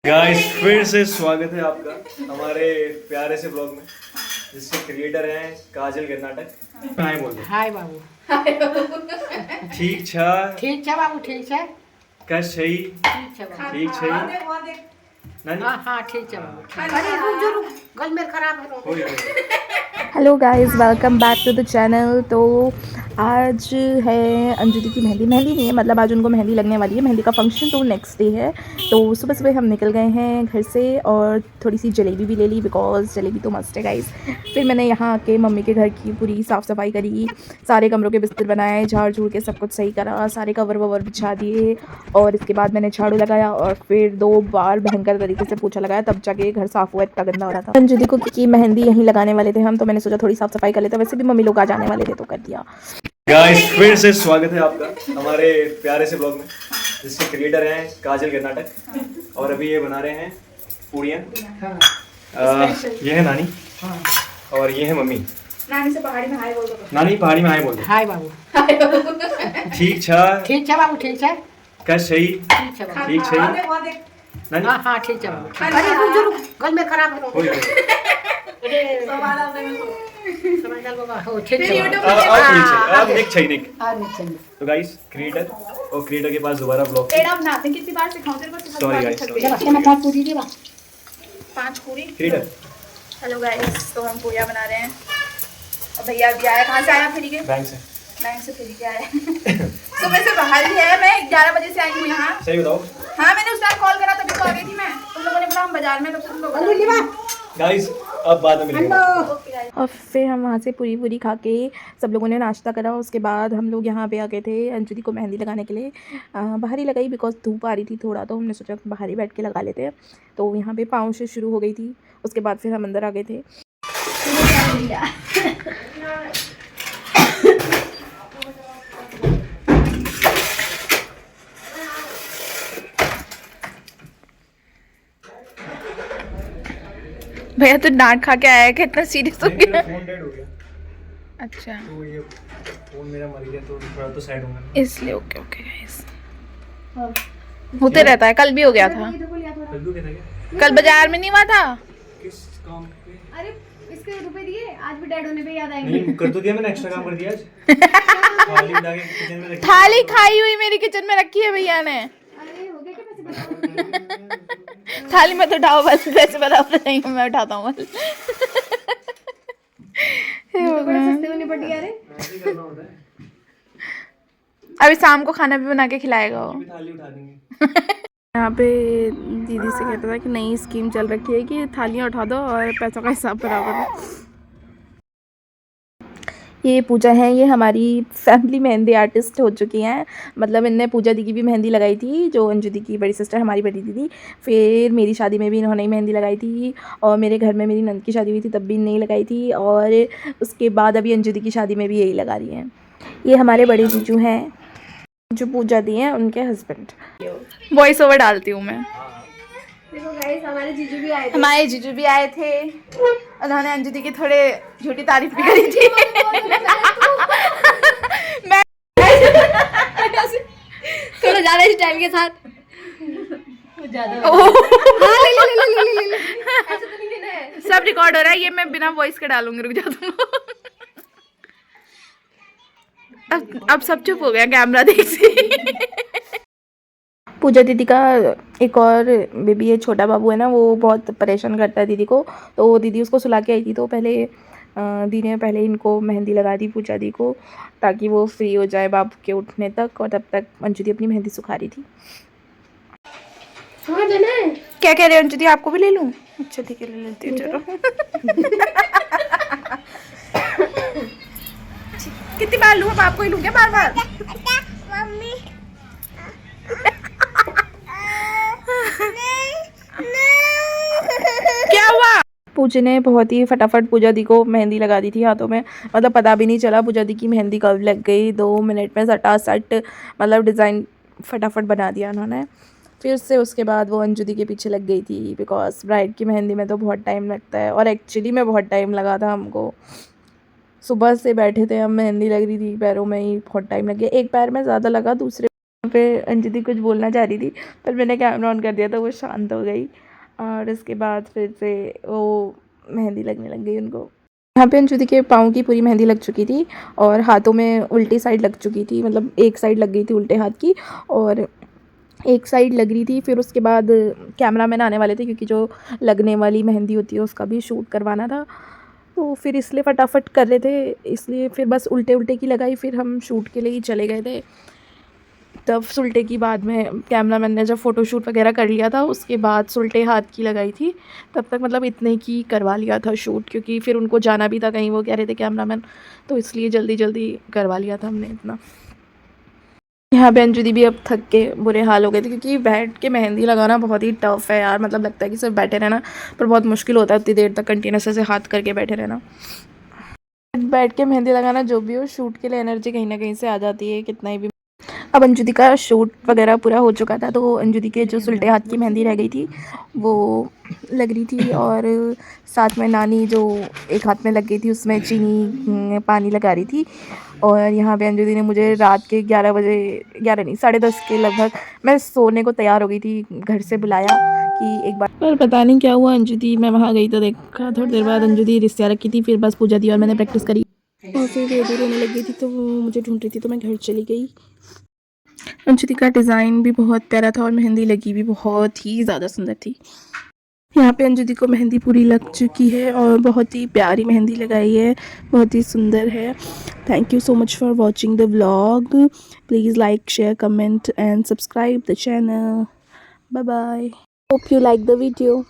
Guys फिर से स्वागत है आपका हमारे प्यारे से ब्लॉग में जिसके क्रिएटर हैं काजल कर्नाटक। हाय बोल दो। हाय बाबू। ठीक छा ठीक है बाबू, ठीक है। कश छई ठीक है बाबू। ठीक छई नानी। हाँ ठीक है बाबू। अरे रुक जो रुक, गल मेरा खराब है। होई होई। Hello guys, welcome back to the channel. तो आज है अंजलि की मेहंदी नहीं है, मतलब आज उनको मेहंदी लगने वाली है। मेहंदी का फंक्शन तो नेक्स्ट डे है। तो सुबह सुबह हम निकल गए हैं घर से और थोड़ी सी जलेबी भी ले ली, बिकॉज़ जलेबी तो मस्त है गाइस। फिर मैंने यहाँ आके मम्मी के घर की पूरी साफ़ सफाई करी, सारे कमरों के बिस्तर बनाए, झाड़ झूड़ के सब कुछ सही करा, सारे कवर ववर बिछा दिए और इसके बाद मैंने झाड़ू लगाया और फिर 2 बार भयंकर तरीके से पोछा लगाया, तब जाके घर साफ़ हुआ। इतना गंदा हो रहा था। अंजलि को की मेहंदी यहीं लगाने वाले थे हम, तो मैंने सोचा थोड़ी साफ़ सफाई कर लेते। वैसे भी मम्मी लोग आ जाने वाले थे तो कर दिया। गाइस फिर से स्वागत है आपका हमारे प्यारे से ब्लॉग में जिसके क्रिएटर हैं काजल कर्नाटक। और अभी ये बना रहे हैं पूड़ियाँ। ये है नानी और ये है मम्मी। नानी से पहाड़ी में हाय बोल दो। नानी पहाड़ी में हाय बोल दो। हाय बाबू। ठीक छा ठीक है बाबू, ठीक है। कश छई ठीक है बाबू। ठीक छई नानी। हाँ ठीक है बाबू। अरे रुक जो रुक, गल मेरा खराब है। होई होई। हो ठीक है बाबू। अब निक छई निक। हाँ नहीं चाहिए। तो गाइस क्रिएटर और क्रिएटर के पास दोबारा ब्लॉग। पेड़ा बनाते हैं, कितनी बार सिखाऊं तेरे को? Sorry guys, sorry. चलो मैं पाँच पूरी दे बा। 5 पूरी। क्रिएटर हेलो गाइस, तो हम पूरियां बना रहे हैं और भैया अभी आया। कहाँ से आया? फ्री के बैंक से। बैंक से फ्री के आया। सुबह से बाहर ही है। मैं 11 बजे से आई हूँ यहाँ। सही बताओ हाँ, मैंने उस टाइम कॉल करा तभी तो आ गई थी मैं। उन लोगों ने बोला हम बाजार में, तब तुम लोग गाइस। अब बाद में मिलेंगे। Okay guys. और फिर हम वहाँ से पूरी खा के सब लोगों ने नाश्ता करा। उसके बाद हम लोग यहाँ पे आ गए थे अंजलि को मेहंदी लगाने के लिए। बाहर ही लगाई, बिकॉज धूप आ रही थी थोड़ा, तो हमने सोचा बाहर ही बैठ के लगा लेते हैं। तो यहाँ पे पाँव से शुरू हो गई थी, उसके बाद फिर हम अंदर आ गए थे। भैया तो डांट खा के आया है कि इतना सीरियस हो गया। फोन डेड हो गया। अच्छा, तो ये फोन मेरा मर गया तो थोड़ा तो साइड होगा। इसलिए ओके गाइस, होते रहता है। कल भी हो गया था। कल्लू कहता क्या? कल बाजार में नहीं हुआ था? किस काम पे? अरे इसके रुपए दिए, आज भी डैड होने पे याद आएंगे। नहीं कर तो दिया मैंने, एक्स्ट्रा काम कर दिया आज। थाली उठा के किचन में रखी। थाली खाई हुई मेरी किचन में रखी है भैया ने। अरे हो गया क्या? पैसे थाली मत उठाओ, बस पैसे बराबर नहीं हूँ, मैं उठाता हूँ बस। सस्ते होने पड़ गया। अरे ऐसे ही करना होता है। अभी शाम को खाना भी बना के खिलाएगा वो। भी थाली उठा देंगे। यहाँ पे दीदी से कहता था कि नई स्कीम चल रखी है कि थालियाँ उठा दो और पैसों का हिसाब बराबर दो। ये पूजा है, ये हमारी फैमिली मेहंदी आर्टिस्ट हो चुकी हैं। मतलब इनने पूजा दी की भी मेहंदी लगाई थी, जो अंजलि की बड़ी सिस्टर, हमारी बड़ी दीदी। फिर मेरी शादी में भी इन्होंने ही मेहंदी लगाई थी और मेरे घर में मेरी नंद की शादी हुई थी तब भी नहीं लगाई थी। और उसके बाद अभी अंजलि की शादी में भी यही लगा रही हैं। ये हमारे बड़े जीजू हैं जो पूजा दी हैं, उनके हस्बैंड। वॉइस ओवर डालती हूँ मैं। देखो गाइस, हमारे जीजू भी आए थे। हमारे जीजू भी आए थे, उन्होंने अंजलि की थोड़े झूठी तारीफ भी करी थी। मैं थोड़ा ज्यादा स्टाइल के साथ सब रिकॉर्ड हो रहा है, ये मैं बिना वॉइस के डालूंगी। रुक जाओ तुम। अब सब चुप हो गया कैमरा देख से। पूजा दीदी का एक और बेबी है, छोटा बाबू है ना, वो बहुत परेशान करता है दीदी को। तो दीदी उसको सुला के आई थी, तो पहले दीदी ने पहले इनको मेहंदी लगा दी पूजा दी को, ताकि वो फ्री हो जाए बाबू के उठने तक। और तब तक अंजलि अपनी मेहंदी सुखा रही थी। क्या कह रहे हो अंजलि, आपको भी ले लूँ? अच्छा ठीक है, ले लेती हूँ। चलो। कितनी बार लूँ? अब आपको ही लूँ क्या बार बार? क्या हुआ? पूजा ने बहुत ही फटाफट पूजा दी को मेहंदी लगा दी थी हाथों में। मतलब पता भी नहीं चला पूजा दी की मेहंदी कब लग गई। 2 मिनट में सटासट मतलब डिज़ाइन फटाफट बना दिया उन्होंने। फिर से उसके बाद वो अंजलि के पीछे लग गई थी, बिकॉज ब्राइड की मेहंदी में तो बहुत टाइम लगता है। और एक्चुअली में बहुत टाइम लगा था हमको। सुबह से बैठे थे हम, मेहंदी लग रही थी पैरों में ही बहुत टाइम लग गया। एक पैर में ज़्यादा लगा, दूसरे पे अंजलि कुछ बोलना चाह रही थी पर मैंने कैमरा ऑन कर दिया तो वो शांत हो गई और उसके बाद फिर से वो मेहंदी लगने लग गई उनको। यहाँ पे अंजलि के पाँव की पूरी मेहंदी लग चुकी थी और हाथों में उल्टी साइड लग चुकी थी, मतलब एक साइड लग गई थी उल्टे हाथ की और एक साइड लग रही थी। फिर उसके बाद कैमरा मैन आने वाले थे क्योंकि जो लगने वाली मेहंदी होती है उसका भी शूट करवाना था, तो फिर इसलिए फटाफट कर रहे थे, इसलिए फिर बस उल्टे उल्टे की लगाई। फिर हम शूट के लिए ही चले गए थे। तब सुलटे की बाद में कैमरा मैन ने जब फ़ोटोशूट वगैरह कर लिया था उसके बाद सुलटे हाथ की लगाई थी। तब तक मतलब इतने की करवा लिया था शूट, क्योंकि फिर उनको जाना भी था कहीं, वो कह रहे थे कैमरा मैन, तो इसलिए जल्दी जल्दी करवा लिया था हमने इतना। यहाँ पे अंजुदी भी अब थक के बुरे हाल हो गए थे क्योंकि बैठ के मेहंदी लगाना बहुत ही टफ़ है यार, मतलब लगता है कि सिर्फ बैठे रहना, पर बहुत मुश्किल होता है उतनी देर तक कंटिन्यूस से हाथ करके बैठे रहना। बैठ के मेहंदी लगाना जो भी हो, शूट के लिए एनर्जी कहीं ना कहीं से आ जाती है कितना ही भी। अब अंजुदी का शूट वगैरह पूरा हो चुका था, तो अंजुदी के जो सुलटे हाथ की मेहंदी रह गई थी वो लग रही थी और साथ में नानी जो एक हाथ में लग गई थी उसमें चीनी पानी लगा रही थी। और यहाँ पे अंजुदी ने मुझे रात के 11 बजे, 11 नहीं 10:30 के लगभग, मैं सोने को तैयार हो गई थी, घर से बुलाया कि एक बार, पर पता नहीं क्या हुआ अंजुदी, मैं वहाँ गई तो देखा थोड़ी देर बाद अंजुदी रिश्तियाँ रखी थी, फिर बस पूजा दी और मैंने प्रैक्टिस करी और फिर बेबी रोने लग गई थी तो वो मुझे ढूंढ रही थी तो मैं घर चली गई। अंजुदी का डिज़ाइन भी बहुत प्यारा था और मेहंदी लगी भी बहुत ही ज़्यादा सुंदर थी। यहाँ पे अंजुदी को मेहंदी पूरी लग चुकी है और बहुत ही प्यारी मेहंदी लगाई है, बहुत ही सुंदर है। Thank you so much for watching the vlog. Please like, share, comment and subscribe the channel. Bye bye. Hope you like the video.